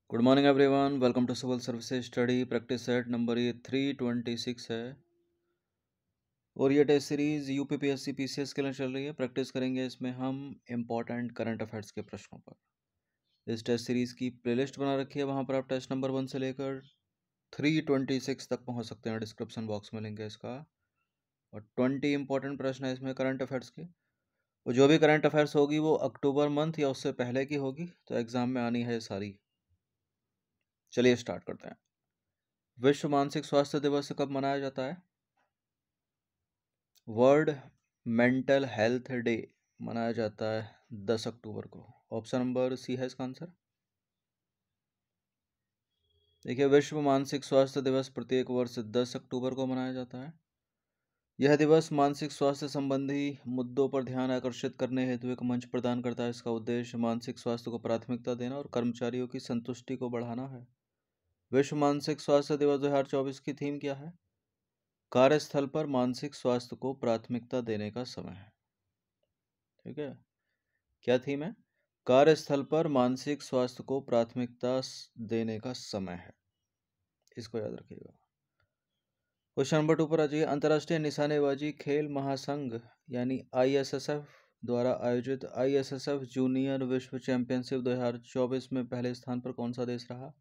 Good morning everyone, welcome to civil services study practice set number ये 326 है और ये टेस्ट सीरीज यूपीपीएससी पीसीएस के लिए चल रही है। प्रैक्टिस करेंगे इसमें हम इम्पॉर्टेंट करंट अफेयर्स के प्रश्नों पर। इस टेस्ट सीरीज की प्लेलिस्ट बना रखी है, वहाँ पर आप टेस्ट नंबर 1 से लेकर 326 तक पहुँच सकते हैं। डिस्क्रिप्शन बॉक्स में लिंक है इसका और 20 इंपॉर्टेंट प्रश्न है इसमें करंट अफेयर्स के। और जो भी करंट अफेयर्स होगी वो अक्टूबर मंथ या उससे पहले की होगी, तो एग्जाम में आनी है सारी। चलिए स्टार्ट करते हैं। विश्व मानसिक स्वास्थ्य दिवस कब मनाया जाता है? वर्ल्ड मेंटल हेल्थ डे मनाया जाता है 10 अक्टूबर को। ऑप्शन नंबर सी है इसका आंसर। देखिए, विश्व मानसिक स्वास्थ्य दिवस प्रत्येक वर्ष 10 अक्टूबर को मनाया जाता है। यह दिवस मानसिक स्वास्थ्य संबंधी मुद्दों पर ध्यान आकर्षित करने हेतु एक मंच प्रदान करता है। इसका उद्देश्य मानसिक स्वास्थ्य को प्राथमिकता देना और कर्मचारियों की संतुष्टि को बढ़ाना है। विश्व मानसिक स्वास्थ्य दिवस 2024 की थीम क्या है? कार्यस्थल पर मानसिक स्वास्थ्य को प्राथमिकता देने का समय है। ठीक है, क्या थीम है? कार्यस्थल पर मानसिक स्वास्थ्य को प्राथमिकता देने का समय है, इसको याद रखिएगा। क्वेश्चन नंबर 2 पर आ जाइए। अंतर्राष्ट्रीय निशानेबाजी खेल महासंघ यानी आईएसएसएफ द्वारा आयोजित आईएसएसएफ जूनियर विश्व चैंपियनशिप 2024 में पहले स्थान पर कौन सा देश रहा?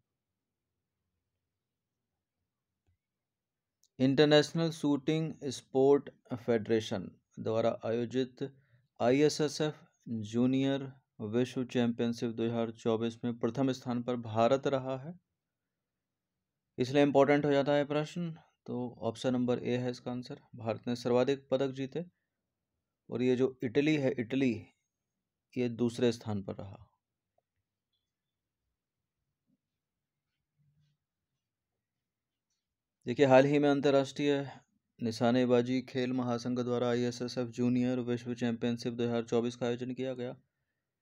इंटरनेशनल शूटिंग स्पोर्ट फेडरेशन द्वारा आयोजित आईएसएसएफ जूनियर विश्व चैंपियनशिप 2024 में प्रथम स्थान पर भारत रहा है, इसलिए इंपॉर्टेंट हो जाता है प्रश्न। तो ऑप्शन नंबर ए है इसका आंसर। भारत ने सर्वाधिक पदक जीते और ये जो इटली है, इटली ये दूसरे स्थान पर रहा। देखिए, हाल ही में अंतर्राष्ट्रीय निशानेबाजी खेल महासंघ द्वारा आईएसएसएफ जूनियर विश्व चैंपियनशिप 2024 का आयोजन किया गया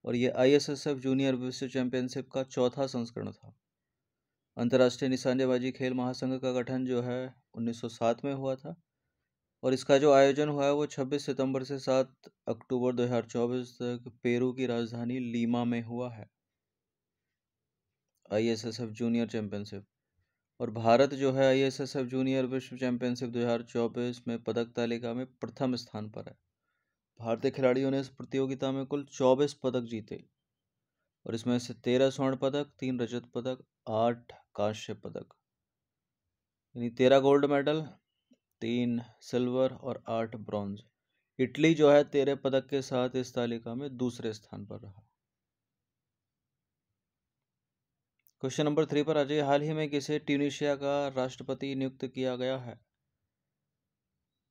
और ये आईएसएसएफ जूनियर विश्व चैंपियनशिप का चौथा संस्करण था। अंतर्राष्ट्रीय निशानेबाजी खेल महासंघ का गठन जो है 1907 में हुआ था और इसका जो आयोजन हुआ है वो 26 सितंबर से 7 अक्टूबर 2024 तक पेरू की राजधानी लीमा में हुआ है। आईएसएसएफ जूनियर चैंपियनशिप और भारत जो है आईएसएसएफ जूनियर विश्व चैंपियनशिप 2024 में पदक तालिका में प्रथम स्थान पर है। भारतीय खिलाड़ियों ने इस प्रतियोगिता में कुल 24 पदक जीते और इसमें से 13 स्वर्ण पदक, 3 रजत पदक, 8 कांस्य पदक, यानी 13 गोल्ड मेडल, 3 सिल्वर और 8 ब्रॉन्ज। इटली जो है 13 पदक के साथ इस तालिका में दूसरे स्थान पर रहा। क्वेश्चन नंबर 3 पर आ जाइए। हाल ही में किसे ट्यूनीशिया का राष्ट्रपति नियुक्त किया गया है?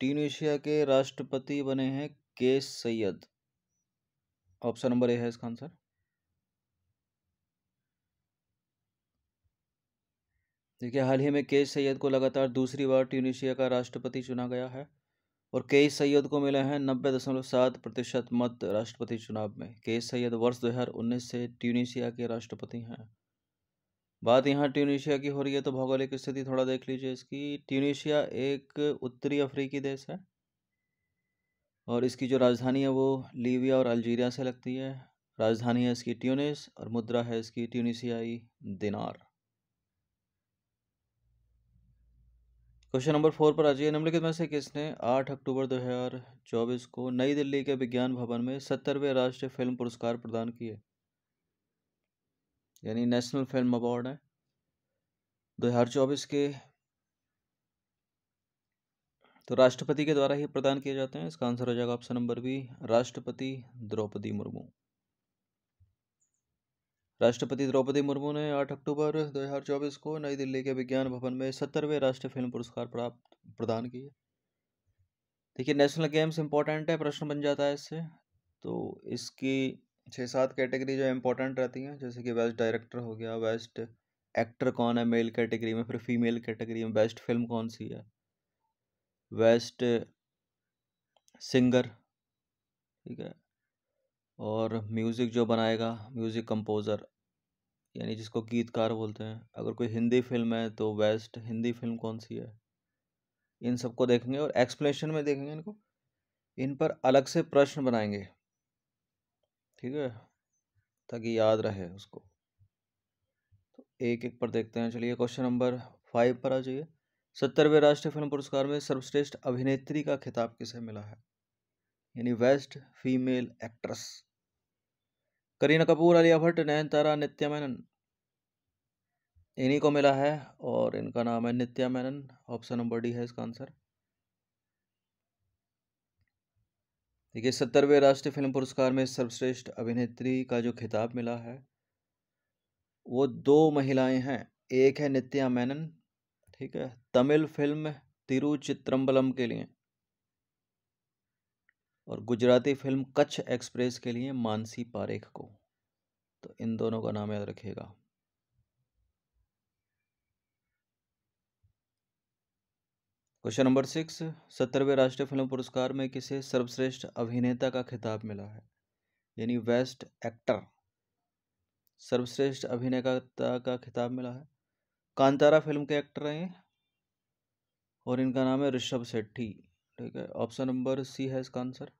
ट्यूनीशिया के राष्ट्रपति बने हैं case Syed. Option number A है इसका आंसर। देखिए, हाल ही में केस सैयद को लगातार दूसरी बार ट्यूनीशिया का राष्ट्रपति चुना गया है और केस सैयद को मिले हैं 90.7% मत राष्ट्रपति चुनाव में। केस सैयद वर्ष 2019 से ट्यूनीशिया के राष्ट्रपति हैं। बात यहाँ ट्यूनीशिया की हो रही है तो भौगोलिक स्थिति थोड़ा देख लीजिए इसकी। ट्यूनीशिया एक उत्तरी अफ्रीकी देश है और इसकी जो राजधानी है वो लीबिया और अल्जीरिया से लगती है। राजधानी है इसकी ट्यूनिस और मुद्रा है इसकी ट्यूनीशियाई दिनार। क्वेश्चन नंबर 4 पर आ जाइए। निम्नलिखित में से किसने 8 अक्टूबर 2024 को नई दिल्ली के विज्ञान भवन में 70वें राष्ट्रीय फिल्म पुरस्कार प्रदान किए? यानी नेशनल फिल्म अवार्ड है 2024 के, तो राष्ट्रपति के द्वारा ही प्रदान किए जाते हैं। इसका आंसर हो जाएगा ऑप्शन नंबर बी, राष्ट्रपति द्रौपदी मुर्मू। राष्ट्रपति द्रौपदी मुर्मू ने 8 अक्टूबर 2024 को नई दिल्ली के विज्ञान भवन में 70वें राष्ट्रीय फिल्म पुरस्कार प्राप्त प्रदान किए। देखिए, नेशनल गेम्स इंपॉर्टेंट है, प्रश्न बन जाता है इससे। तो इसकी 6-7 कैटेगरी जो इंपॉर्टेंट रहती हैं, जैसे कि बेस्ट डायरेक्टर हो गया, बेस्ट एक्टर कौन है मेल कैटेगरी में, फिर फीमेल कैटेगरी में बेस्ट फिल्म कौन सी है, बेस्ट सिंगर, ठीक है, और म्यूज़िक जो बनाएगा म्यूज़िक कंपोज़र यानी जिसको गीतकार बोलते हैं। अगर कोई हिंदी फिल्म है तो बेस्ट हिंदी फिल्म कौन सी है, इन सबको देखेंगे और एक्सप्लेनेशन में देखेंगे इनको। इन पर अलग से प्रश्न बनाएंगे, ठीक है, ताकि याद रहे उसको। तो एक एक पर देखते हैं। चलिए क्वेश्चन नंबर 5 पर आ जाइए। 70वें राष्ट्रीय फिल्म पुरस्कार में सर्वश्रेष्ठ अभिनेत्री का खिताब किसे मिला है, यानी best female actress? Kareena Kapoor, Alia Bhatt, Nayanthara, Nithya Menen? इन्हीं को मिला है और इनका नाम है Nithya Menen. Option number D है इसका आंसर। देखिए 70वें राष्ट्रीय फिल्म पुरस्कार में सर्वश्रेष्ठ अभिनेत्री का जो खिताब मिला है वो दो महिलाएं हैं। एक है नित्या मेनन, ठीक है, तमिल फिल्म तिरुचित्रम्बलम के लिए, और गुजराती फिल्म कच्छ एक्सप्रेस के लिए मानसी पारेख को। तो इन दोनों का नाम याद रखिएगा। क्वेश्चन नंबर 6, 70वें राष्ट्रीय फिल्म पुरस्कार में किसे सर्वश्रेष्ठ अभिनेता का खिताब मिला है, यानी बेस्ट एक्टर? सर्वश्रेष्ठ अभिनेता का खिताब मिला है, कांतारा फिल्म के एक्टर हैं और इनका नाम है ऋषभ शेट्टी, ठीक है। ऑप्शन नंबर सी है इसका आंसर।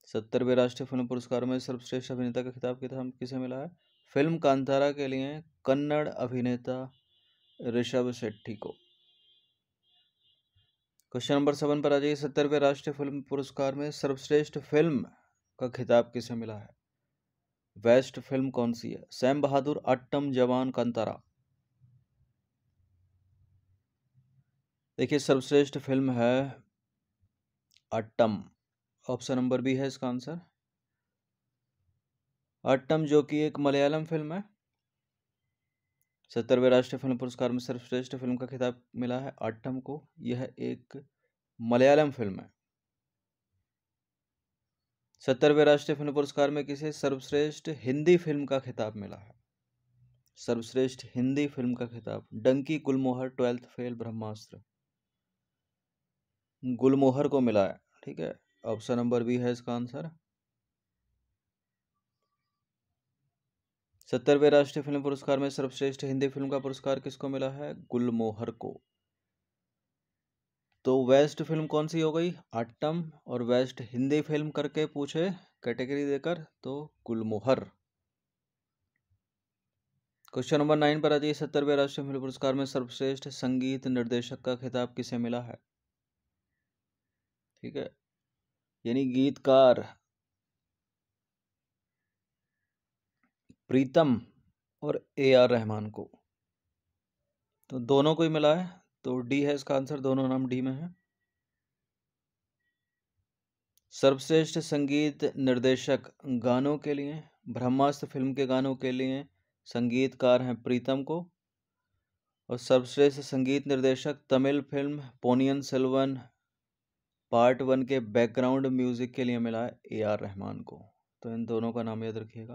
70वें राष्ट्रीय फिल्म पुरस्कार में सर्वश्रेष्ठ अभिनेता का खिताब किसे मिला है? फिल्म कांतारा के लिए कन्नड़ अभिनेता ऋषभ शेट्टी को। क्वेश्चन नंबर 7 पर आ जाइए। 70वें राष्ट्रीय फिल्म पुरस्कार में सर्वश्रेष्ठ फिल्म का खिताब किसे मिला है? बेस्ट फिल्म कौन सी है? सैम बहादुर, अट्टम, जवान, कांतारा? देखिए सर्वश्रेष्ठ फिल्म है अट्टम। ऑप्शन नंबर बी है इसका आंसर। अट्टम जो कि एक मलयालम फिल्म है। 70वें राष्ट्रीय फिल्म पुरस्कार में सर्वश्रेष्ठ फिल्म का खिताब मिला है अट्टम को। यह एक मलयालम फिल्म है। 70वें राष्ट्रीय फिल्म पुरस्कार में किसे सर्वश्रेष्ठ हिंदी फिल्म का खिताब मिला है? सर्वश्रेष्ठ हिंदी फिल्म का खिताब डंकी, गुलमोहर, 12th फेल, ब्रह्मास्त्र? गुलमोहर को मिला है, ठीक है। ऑप्शन नंबर बी है इसका आंसर। 70वें राष्ट्रीय फिल्म पुरस्कार में सर्वश्रेष्ठ हिंदी फिल्म का पुरस्कार किसको मिला है? गुलमोहर को। तो वेस्ट फिल्म कौन सी हो गई? अट्टम। और वेस्ट हिंदी फिल्म करके पूछे कैटेगरी देकर तो गुलमोहर। क्वेश्चन नंबर 9 पर आ जाइए। 70वें राष्ट्रीय फिल्म पुरस्कार में सर्वश्रेष्ठ संगीत निर्देशक का खिताब किसे मिला है? ठीक है, यानी गीतकार प्रीतम और AR रहमान को। तो दोनों को ही मिला है, तो डी है इसका आंसर। दोनों नाम डी में है। सर्वश्रेष्ठ संगीत निर्देशक गानों के लिए ब्रह्मास्त्र फिल्म के गानों के लिए संगीतकार हैं प्रीतम को, और सर्वश्रेष्ठ संगीत निर्देशक तमिल फिल्म पोनियन सेल्वन पार्ट 1 के बैकग्राउंड म्यूजिक के लिए मिला है AR रहमान को। तो इन दोनों का नाम याद रखिएगा।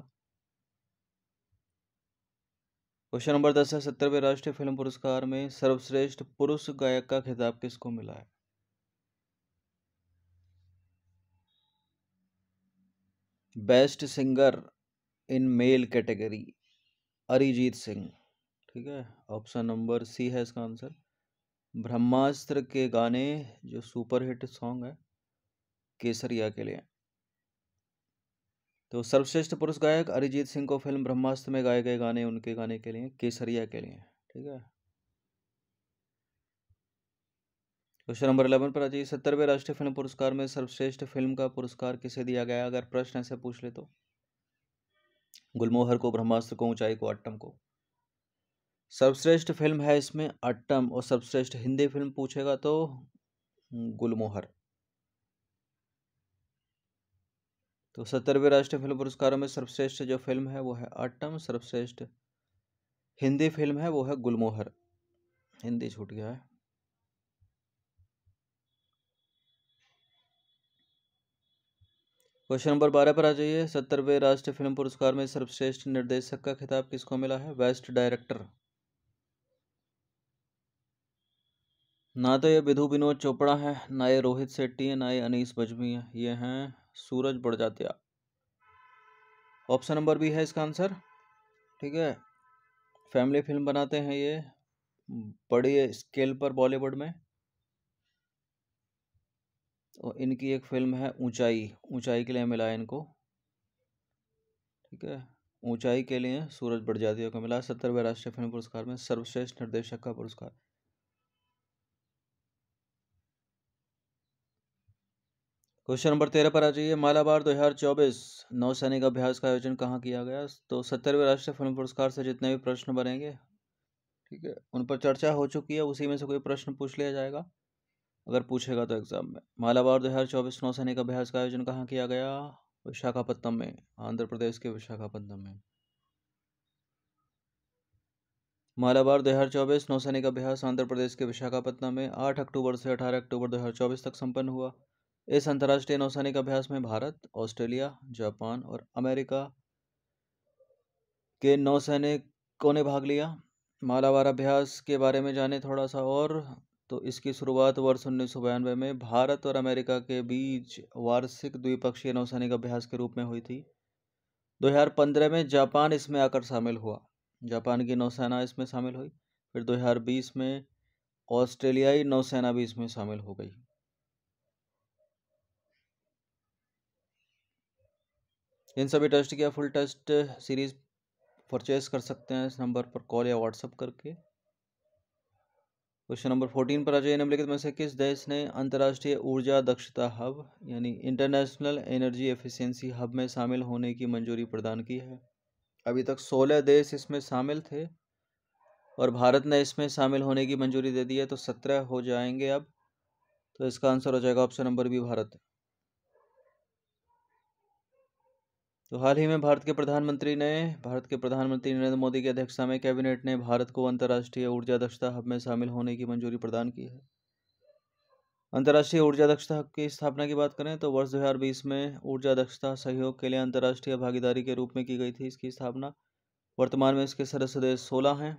क्वेश्चन नंबर 10 है। 70वें राष्ट्रीय फिल्म पुरस्कार में सर्वश्रेष्ठ पुरुष गायक का खिताब किसको मिला है? Best singer in male category Arijit Singh, ठीक है। ऑप्शन नंबर सी है इसका आंसर। ब्रह्मास्त्र के गाने जो सुपरहिट सॉन्ग है केसरिया के लिए। तो सर्वश्रेष्ठ पुरुष गायक अरिजीत सिंह को फिल्म ब्रह्मास्त्र में गाए गए गाने उनके गाने के लिए केसरिया के लिए, ठीक है। क्वेश्चन नंबर 11 पर आ जाइए। 70वें राष्ट्रीय फिल्म पुरस्कार में सर्वश्रेष्ठ फिल्म का पुरस्कार किसे दिया गया? अगर प्रश्न ऐसे पूछ ले तो गुलमोहर को, ब्रह्मास्त्र को, ऊंचाई को, अट्टम को। सर्वश्रेष्ठ फिल्म है इसमें अट्टम, और सर्वश्रेष्ठ हिंदी फिल्म पूछेगा तो गुलमोहर। तो 70वें राष्ट्रीय फिल्म पुरस्कारों में सर्वश्रेष्ठ जो फिल्म है वो है अट्टम, सर्वश्रेष्ठ हिंदी फिल्म है वो है गुलमोहर। हिंदी छूट गया है। क्वेश्चन नंबर 12 पर आ जाइए। 70वें राष्ट्रीय फिल्म पुरस्कार में सर्वश्रेष्ठ निर्देशक का खिताब किसको मिला है? Best director. ना तो ये विधु विनोद चोपड़ा है, ना ये रोहित शेट्टी है, ना ये अनीस बज्मी है, ये हैं सूरज बड़जात्या। ऑप्शन नंबर बी है इसका आंसर, ठीक है। फैमिली फिल्म बनाते हैं ये बड़ी स्केल पर बॉलीवुड में, और इनकी एक फिल्म है ऊंचाई, ऊंचाई के लिए मिला है इनको, ठीक है। ऊंचाई के लिए सूरज बड़जात्या को मिला 70वें राष्ट्रीय फिल्म पुरस्कार में सर्वश्रेष्ठ निर्देशक का पुरस्कार। क्वेश्चन नंबर 13 पर आ जाइए। मालाबार 2024 नौसैनिक अभ्यास का आयोजन कहाँ किया गया? तो 70वें राष्ट्रीय फिल्म पुरस्कार से जितने भी प्रश्न बनेंगे, ठीक है, उन पर चर्चा हो चुकी है, उसी में से कोई प्रश्न पूछ लिया जाएगा अगर पूछेगा तो एग्जाम में। मालाबार 2024 नौसैनिक अभ्यास का आयोजन कहाँ किया गया? विशाखापत्तनम में, आंध्र प्रदेश के विशाखापत्तनम में। मालाबार 2024 नौसैनिक अभ्यास आंध्र प्रदेश के विशाखापत्तनम में 8 अक्टूबर से 18 अक्टूबर 2024 तक संपन्न हुआ। इस अंतर्राष्ट्रीय नौसैनिक अभ्यास में भारत, ऑस्ट्रेलिया, जापान और अमेरिका के नौसैनिकों ने भाग लिया। मालाबार अभ्यास के बारे में जाने थोड़ा सा और। तो इसकी शुरुआत वर्ष 1992 में भारत और अमेरिका के बीच वार्षिक द्विपक्षीय नौसैनिक अभ्यास के रूप में हुई थी। 2015 में जापान इसमें आकर शामिल हुआ, जापान की नौसेना इसमें शामिल हुई। फिर 2020 में ऑस्ट्रेलियाई नौसेना भी इसमें शामिल हो गई। इन सभी टेस्ट की फुल टेस्ट सीरीज परचेज कर सकते हैं इस नंबर पर कॉल या व्हाट्सएप करके। क्वेश्चन नंबर 14 पर आ जाइए। निम्नलिखित में से किस देश ने अंतर्राष्ट्रीय ऊर्जा दक्षता हब यानी इंटरनेशनल एनर्जी एफिशिएंसी हब में शामिल होने की मंजूरी प्रदान की है? अभी तक 16 देश इसमें शामिल थे और भारत ने इसमें शामिल होने की मंजूरी दे दी है, तो 17 हो जाएंगे अब। तो इसका आंसर हो जाएगा ऑप्शन नंबर बी, भारत। तो हाल ही में भारत के प्रधानमंत्री नरेंद्र मोदी की अध्यक्षता में कैबिनेट ने भारत को अंतर्राष्ट्रीय ऊर्जा दक्षता हब में शामिल होने की मंजूरी प्रदान की है। अंतर्राष्ट्रीय ऊर्जा दक्षता हब की स्थापना की बात करें तो वर्ष 2020 में ऊर्जा दक्षता सहयोग के लिए अंतर्राष्ट्रीय भागीदारी के रूप में की गई थी इसकी स्थापना। वर्तमान में इसके सदस्य देश 16 हैं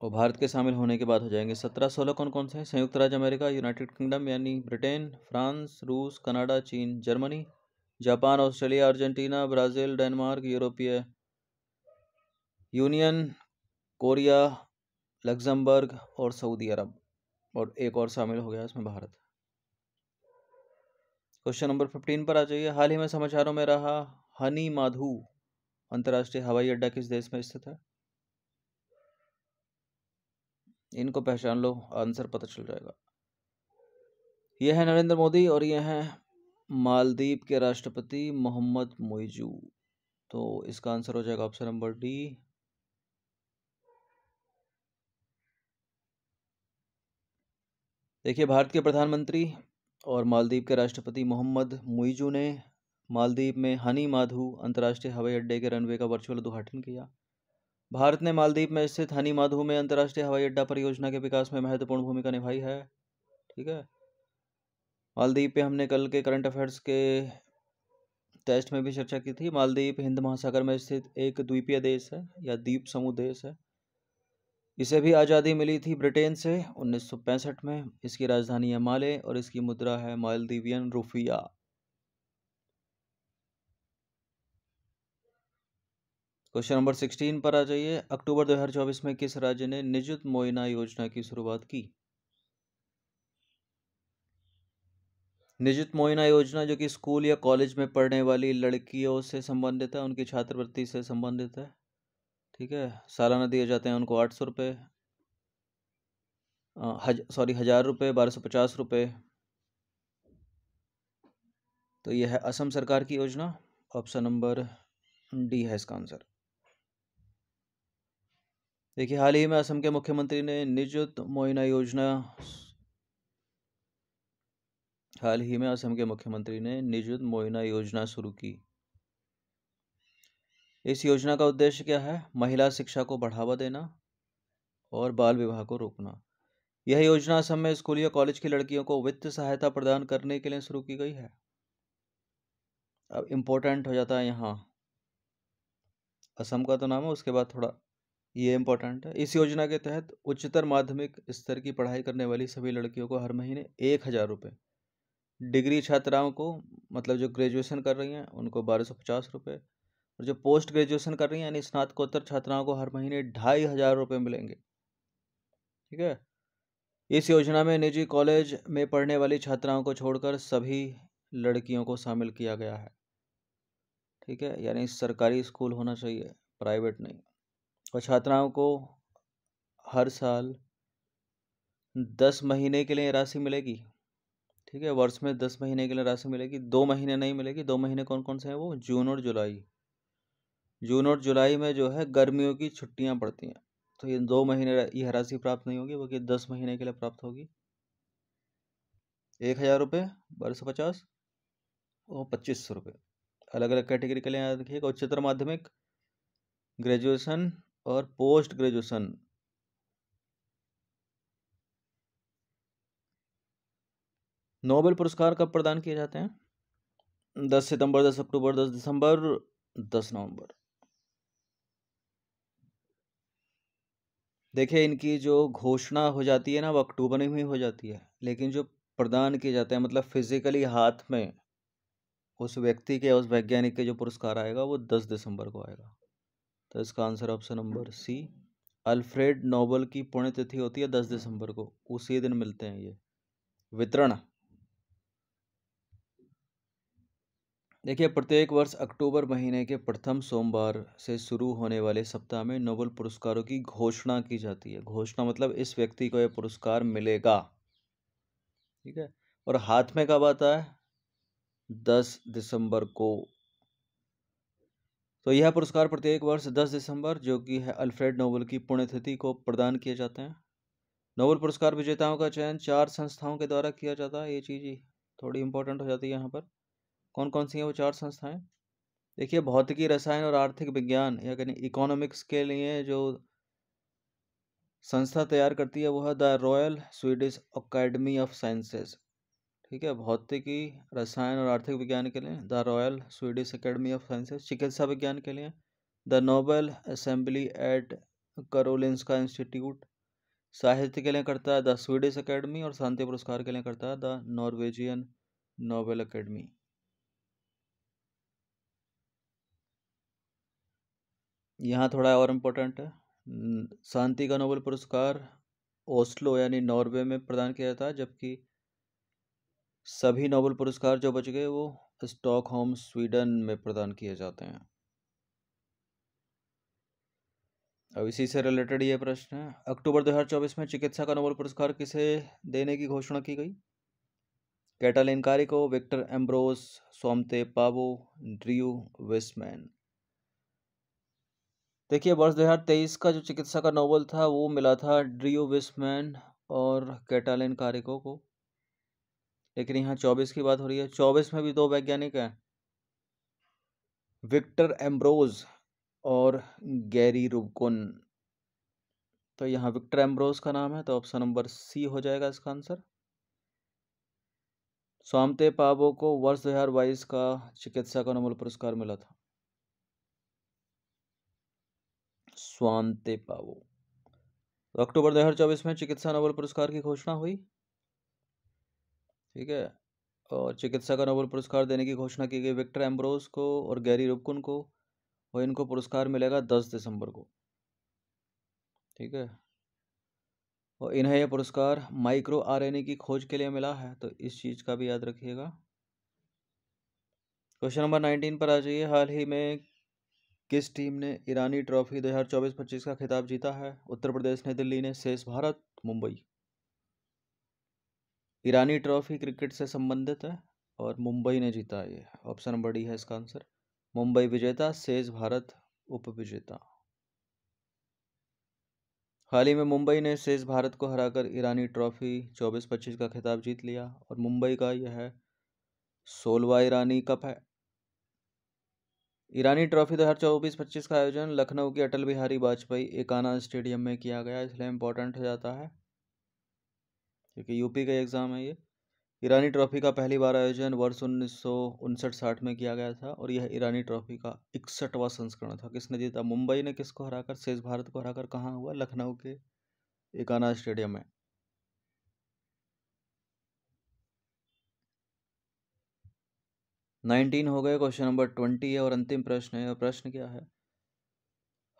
और भारत के शामिल होने के बाद हो जाएंगे 17। 16 कौन कौन से हैं? संयुक्त राज्य अमेरिका, यूनाइटेड किंगडम यानी ब्रिटेन, फ्रांस, रूस, कनाडा, चीन, Germany, Japan, Australia, Argentina, Brazil, Denmark, यूरोपीय यूनियन, कोरिया, लग्जमबर्ग और सऊदी अरब, और एक और शामिल हो गया इसमें भारत। क्वेश्चन नंबर 15 पर आ जाइए। हाल ही में समाचारों में रहा हनी माधु अंतर्राष्ट्रीय हवाई अड्डा किस देश में स्थित है? इनको पहचान लो, आंसर पता चल जाएगा। यह है नरेंद्र मोदी और यह है मालदीव के राष्ट्रपति मोहम्मद मोइजू। तो इसका आंसर हो जाएगा ऑप्शन नंबर डी। देखिए, भारत के प्रधानमंत्री और मालदीव के राष्ट्रपति मोहम्मद मुइजू ने मालदीव में हनी माधु अंतर्राष्ट्रीय हवाई अड्डे के रनवे का वर्चुअल उद्घाटन किया। भारत ने मालदीव में स्थित हनी माधु में अंतर्राष्ट्रीय हवाई अड्डा परियोजना के विकास में महत्वपूर्ण भूमिका निभाई है। ठीक है, मालदीव पे हमने कल के करंट अफेयर्स के टेस्ट में भी चर्चा की थी। मालदीव हिंद महासागर में स्थित एक द्वीपीय देश है या द्वीप समूह देश है। इसे भी आज़ादी मिली थी ब्रिटेन से 1965 में। इसकी राजधानी है माले और इसकी मुद्रा है मालदीवियन रुपया। क्वेश्चन नंबर 16 पर आ जाइए। अक्टूबर 2024 में किस राज्य ने निजुत मोइना योजना की शुरुआत की? निजुत मोइना योजना जो कि स्कूल या कॉलेज में पढ़ने वाली लड़कियों से संबंधित है, उनकी छात्रवृत्ति से संबंधित है। ठीक है, सालाना दिए जाते हैं उनको 800 रुपये, 1000 रुपये, 1250 रुपये। तो यह है असम सरकार की योजना। ऑप्शन नंबर डी है इसका आंसर। देखिए, हाल ही में असम के मुख्यमंत्री ने निजुत मोइना योजना शुरू की। इस योजना का उद्देश्य क्या है? महिला शिक्षा को बढ़ावा देना और बाल विवाह को रोकना। यह योजना असम में स्कूल या कॉलेज की लड़कियों को वित्त सहायता प्रदान करने के लिए शुरू की गई है। अब इम्पोर्टेंट हो जाता है यहाँ, असम का तो नाम है, उसके बाद थोड़ा ये इम्पोर्टेंट है। इस योजना के तहत उच्चतर माध्यमिक स्तर की पढ़ाई करने वाली सभी लड़कियों को हर महीने 1000 रुपये, डिग्री छात्राओं को मतलब जो ग्रेजुएशन कर रही हैं उनको 1250 रुपये, और जो पोस्ट ग्रेजुएशन कर रही हैं यानी स्नातकोत्तर छात्राओं को हर महीने 2500 रुपये मिलेंगे। ठीक है, इस योजना में निजी कॉलेज में पढ़ने वाली छात्राओं को छोड़कर सभी लड़कियों को शामिल किया गया है। ठीक है, यानी सरकारी स्कूल होना चाहिए, प्राइवेट नहीं। और छात्राओं को हर साल 10 महीने के लिए राशि मिलेगी। ठीक है, वर्ष में 10 महीने के लिए राशि मिलेगी, 2 महीने नहीं मिलेगी। 2 महीने कौन कौन से हैं वो? जून और जुलाई। जून और जुलाई में जो है गर्मियों की छुट्टियां पड़ती हैं, तो ये 2 महीने यह राशि प्राप्त नहीं होगी, बल्कि 10 महीने के लिए प्राप्त होगी। 1,000 रुपये, 1250 और 2500 रुपये। अलग अलग कैटेगरी के लिए याद रखिएगा। उच्चतर माध्यमिक, ग्रेजुएशन और पोस्ट ग्रेजुएशन। नोबेल पुरस्कार कब प्रदान किए जाते हैं? 10 सितंबर, 10 अक्टूबर, 10 दिसंबर, 10 नवंबर। देखिए, इनकी जो घोषणा हो जाती है ना, वो अक्टूबर में ही हो जाती है, लेकिन जो प्रदान किए जाते हैं, मतलब फिजिकली हाथ में उस व्यक्ति के, उस वैज्ञानिक के जो पुरस्कार आएगा, वो 10 दिसंबर को आएगा। तो इसका answer option number C. Alfred Nobel की पुण्यतिथि होती है 10 दिसंबर को, उसी दिन मिलते हैं ये वितरण। देखिए, प्रत्येक वर्ष अक्टूबर महीने के प्रथम सोमवार से शुरू होने वाले सप्ताह में नोबेल पुरस्कारों की घोषणा की जाती है। घोषणा मतलब इस व्यक्ति को यह पुरस्कार मिलेगा। ठीक है, और हाथ में कब आता है? 10 दिसंबर को। तो यह पुरस्कार प्रत्येक वर्ष 10 दिसंबर, जो कि है अल्फ्रेड नोबेल की पुण्यतिथि को प्रदान किए जाते हैं। नोबेल पुरस्कार विजेताओं का चयन 4 संस्थाओं के द्वारा किया जाता है। ये चीज़ ही थोड़ी इंपॉर्टेंट हो जाती है यहाँ पर। कौन कौन सी हैं वो 4 संस्थाएं? देखिए, भौतिकी, रसायन और आर्थिक विज्ञान, यानी इकोनॉमिक्स के लिए जो संस्था तैयार करती है वो है the Royal Swedish Academy of Sciences. ठीक है, भौतिकी, रसायन और आर्थिक विज्ञान के लिए the Royal Swedish Academy of Sciences. चिकित्सा विज्ञान के लिए the Nobel Assembly at Karolinska Institute. साहित्य के लिए करता है द स्वीडिश अकेडमी, और शांति पुरस्कार के लिए करता है द नॉर्वेजियन नोबेल अकेडमी। यहाँ थोड़ा और इम्पोर्टेंट है, शांति का नोबेल पुरस्कार ओस्लो यानी नॉर्वे में प्रदान किया जाता है, जबकि सभी नोबेल पुरस्कार जो बच गए वो स्टॉकहोम स्वीडन में प्रदान किए जाते हैं। अब इसी से रिलेटेड ये प्रश्न है, अक्टूबर 2024 में चिकित्सा का नोबेल पुरस्कार किसे देने की घोषणा की गई? कैटालिन कारिको, विक्टर एम्ब्रोस, सोमते पावो, ड्रू विस्मैन। देखिए, वर्ष 2023 का जो चिकित्सा का नोबेल था वो मिला था ड्रू विस्मैन और कैटालिन कारिको को। लेकिन यहाँ 24 की बात हो रही है। 24 में भी 2 वैज्ञानिक हैं, विक्टर एम्ब्रोज और गैरी रुबकुन। तो यहाँ विक्टर एम्ब्रोज का नाम है, तो ऑप्शन नंबर सी हो जाएगा इसका आंसर। स्वामते पावो को वर्ष 2022 का चिकित्सा का नोबेल पुरस्कार मिला था। स्वामते पावो। तो अक्टूबर 2024 में चिकित्सा नोबेल पुरस्कार की घोषणा हुई। ठीक है, और चिकित्सा का नोबेल पुरस्कार देने की घोषणा की गई विक्टर एम्ब्रोज को और गैरी रुबकुन को, और इनको पुरस्कार मिलेगा 10 दिसंबर को। ठीक है, और इन्हें यह पुरस्कार माइक्रो आरएनए की खोज के लिए मिला है, तो इस चीज़ का भी याद रखिएगा। क्वेश्चन नंबर 19 पर आ जाइए। हाल ही में किस टीम ने ईरानी ट्रॉफी 2024-25 का खिताब जीता है? उत्तर प्रदेश ने, दिल्ली ने, शेष भारत, मुंबई। ईरानी ट्रॉफी क्रिकेट से संबंधित है और मुंबई ने जीता है। ये ऑप्शन नंबर डी है इसका आंसर। मुंबई विजेता, शेष भारत उप विजेता। हाल ही में मुंबई ने शेष भारत को हराकर ईरानी ट्रॉफी 24-25 का खिताब जीत लिया, और मुंबई का यह है 16वां ईरानी कप है। ईरानी ट्रॉफी 2024-25 का आयोजन लखनऊ के अटल बिहारी वाजपेयी एकाना स्टेडियम में किया गया, इसलिए इम्पोर्टेंट हो जाता है क्योंकि यूपी का एग्ज़ाम है ये। ईरानी ट्रॉफी का पहली बार आयोजन वर्ष 1959-60 में किया गया था, और यह ईरानी ट्रॉफी का 61वां संस्करण था। किसने जीता? मुंबई ने। किसको हराकर? शेष भारत को हराकर। कहाँ हुआ? लखनऊ के एकाना स्टेडियम में। नाइनटीन हो गए। क्वेश्चन नंबर 20 है और अंतिम प्रश्न है। और प्रश्न क्या है?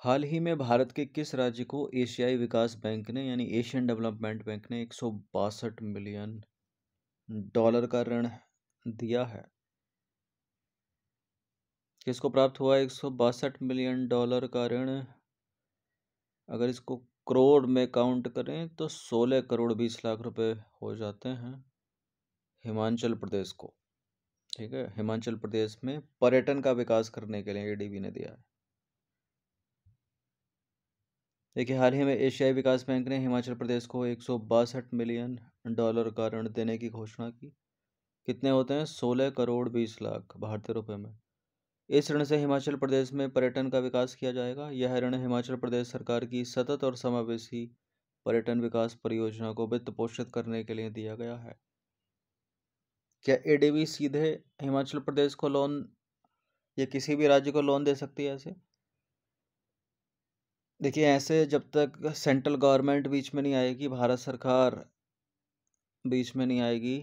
हाल ही में भारत के किस राज्य को एशियाई विकास बैंक ने, यानी एशियन डेवलपमेंट बैंक ने, 162 मिलियन डॉलर का ऋण दिया है? किसको प्राप्त हुआ $162 मिलियन का ऋण? अगर इसको करोड़ में काउंट करें तो 16 करोड़ 20 लाख रुपए हो जाते हैं। हिमाचल प्रदेश को, ठीक है, हिमाचल प्रदेश में पर्यटन का विकास करने के लिए एडीबी ने दिया है। देखिए, हाल ही में एशियाई विकास बैंक ने हिमाचल प्रदेश को $162 मिलियन का ऋण देने की घोषणा की। कितने होते हैं? 16 करोड़ 20 लाख भारतीय रुपए में। इस ऋण से हिमाचल प्रदेश में पर्यटन का विकास किया जाएगा। यह ऋण हिमाचल प्रदेश सरकार की सतत और समावेशी पर्यटन विकास परियोजना को वित्त पोषित करने के लिए दिया गया है। क्या एडीबी सीधे हिमाचल प्रदेश को लोन या किसी भी राज्य को लोन दे सकती है ऐसे? देखिए, ऐसे जब तक सेंट्रल गवर्नमेंट बीच में नहीं आएगी, भारत सरकार बीच में नहीं आएगी,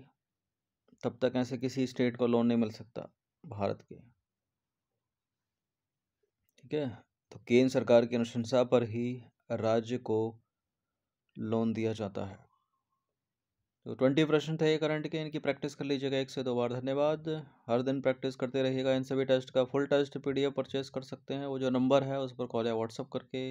तब तक ऐसे किसी स्टेट को लोन नहीं मिल सकता भारत के। ठीक है, तो केंद्र सरकार की अनुशंसा पर ही राज्य को लोन दिया जाता है। तो 20 प्रश्न थे करंट के, इनकी प्रैक्टिस कर लीजिएगा 1 से 2 बार। धन्यवाद। हर दिन प्रैक्टिस करते रहिएगा। इन सभी टेस्ट का फुल टेस्ट पीडीएफ परचेस कर सकते हैं, वो जो नंबर है उस पर कॉल या व्हाट्सअप करके।